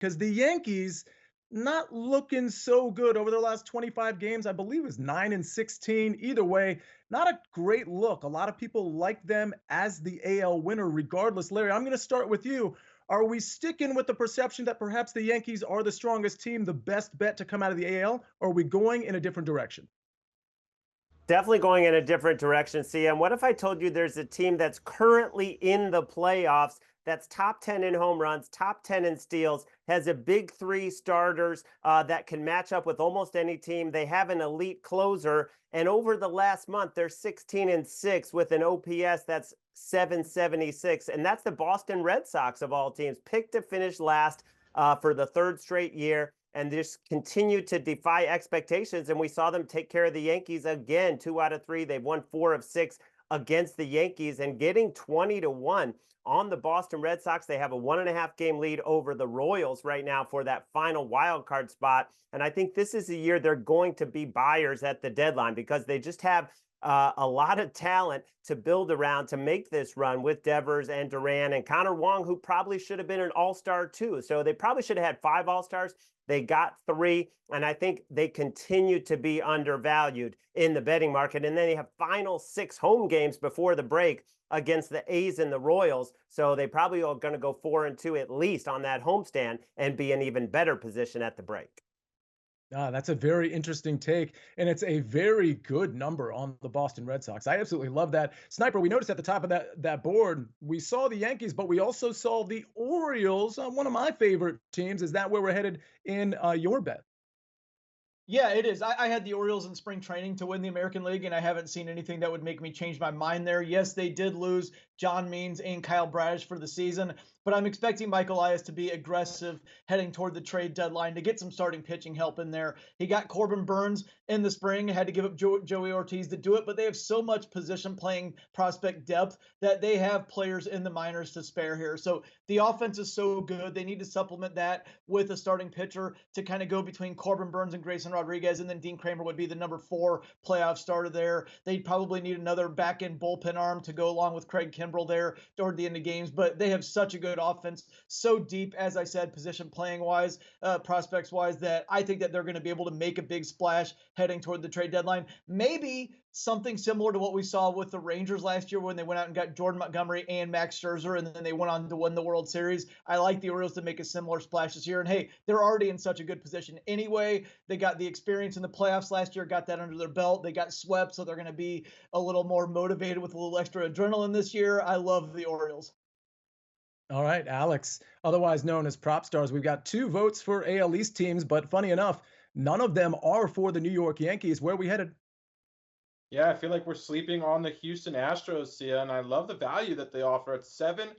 because the Yankees not looking so good over their last 25 games. I believe it was 9-16. Either way, not a great look. A lot of people like them as the AL winner, regardless. Larry, I'm going to start with you. Are we sticking with the perception that perhaps the Yankees are the strongest team, the best bet to come out of the AL, or are we going in a different direction? Definitely going in a different direction, CM. What if I told you there's a team that's currently in the playoffs that's top 10 in home runs, top 10 in steals, has a big three starters that can match up with almost any team. They have an elite closer. And over the last month, they're 16-6 with an OPS that's 776. And that's the Boston Red Sox of all teams, picked to finish last for the third straight year and just continue to defy expectations. And we saw them take care of the Yankees again, 2 out of 3. They've won 4 of 6 against the Yankees and getting 20-1 on the Boston Red Sox. They have a 1.5 game lead over the Royals right now for that final wild card spot. And I think this is the year they're going to be buyers at the deadline because they just have a lot of talent to build around to make this run with Devers and Duran and Connor Wong, who probably should have been an all-star too. So they probably should have had 5 all-stars. They got 3, and I think they continue to be undervalued in the betting market. And then they have final 6 home games before the break against the A's and the Royals. So they probably are going to go 4-2 at least on that homestand and be in even better position at the break. That's a very interesting take, and it's a very good number on the Boston Red Sox. I absolutely love that. Sniper, we noticed at the top of that board, we saw the Yankees, but we also saw the Orioles, one of my favorite teams. Is that where we're headed in your bet? Yeah, it is. I had the Orioles in spring training to win the American League, and I haven't seen anything that would make me change my mind there. Yes, they did lose John Means and Kyle Bradish for the season, but I'm expecting Mike Elias to be aggressive heading toward the trade deadline to get some starting pitching help in there. He got Corbin Burns in the spring, had to give up Joey Ortiz to do it, but they have so much position playing prospect depth that they have players in the minors to spare here. So the offense is so good. They need to supplement that with a starting pitcher to kind of go between Corbin Burns and Grayson Rodriguez, and then Dean Kramer would be the number 4 playoff starter there. They'd probably need another back end bullpen arm to go along with Craig Kimbrell there toward the end of games, but they have such a good offense, so deep, as I said, position playing wise, prospects wise, that I think that they're going to be able to make a big splash heading toward the trade deadline. Maybe something similar to what we saw with the Rangers last year when they went out and got Jordan Montgomery and Max Scherzer, and then they went on to win the World Series. I like the Orioles to make a similar splash this year. And hey, they're already in such a good position anyway. They got the experience in the playoffs last year, got that under their belt. They got swept, so they're going to be a little more motivated with a little extra adrenaline this year. I love the Orioles. All right, Alex, otherwise known as Prop Stars. We've got 2 votes for AL East teams, but funny enough, none of them are for the New York Yankees. Where are we headed? Yeah, I feel like we're sleeping on the Houston Astros, Sia, and I love the value that they offer at 7-1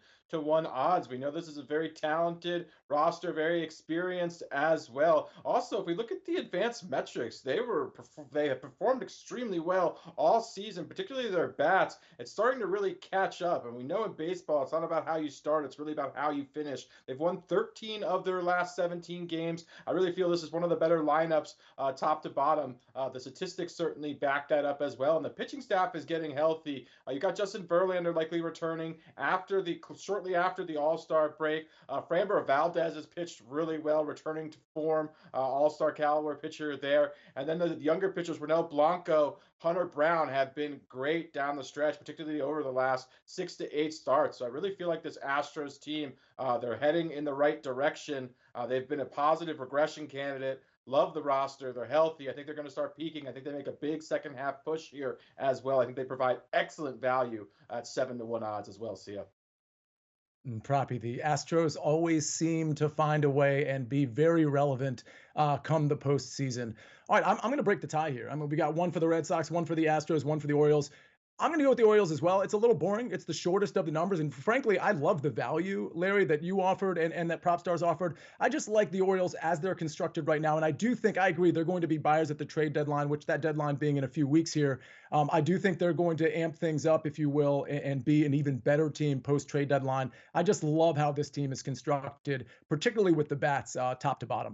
odds. We know this is a very talented roster, very experienced as well. Also, if we look at the advanced metrics, they have performed extremely well all season, particularly their bats. It's starting to really catch up, and we know in baseball, it's not about how you start; it's really about how you finish. They've won 13 of their last 17 games. I really feel this is one of the better lineups, top to bottom. The statistics certainly back that up as well, and the pitching staff is getting healthy. You got Justin Verlander likely returning shortly after the All-Star break. Framber Valdez has pitched really well, returning to form. All-Star caliber pitcher there. And then the younger pitchers, Ronel Blanco, Hunter Brown, have been great down the stretch, particularly over the last 6 to 8 starts. So I really feel like this Astros team, they're heading in the right direction. They've been a positive regression candidate. Love the roster. They're healthy. I think they're going to start peaking. I think they make a big second half push here as well. I think they provide excellent value at 7-1 odds as well, Sia. Proppy, the Astros always seem to find a way and be very relevant come the postseason. All right, I'm going to break the tie here. I mean, we got 1 for the Red Sox, 1 for the Astros, 1 for the Orioles. I'm going to go with the Orioles as well. It's a little boring. It's the shortest of the numbers. And frankly, I love the value, Larry, that you offered and that Prop Stars offered. I just like the Orioles as they're constructed right now. And I do think, I agree, they're going to be buyers at the trade deadline, which that deadline being in a few weeks here. I do think they're going to amp things up, if you will, and be an even better team post-trade deadline. I just love how this team is constructed, particularly with the bats top to bottom.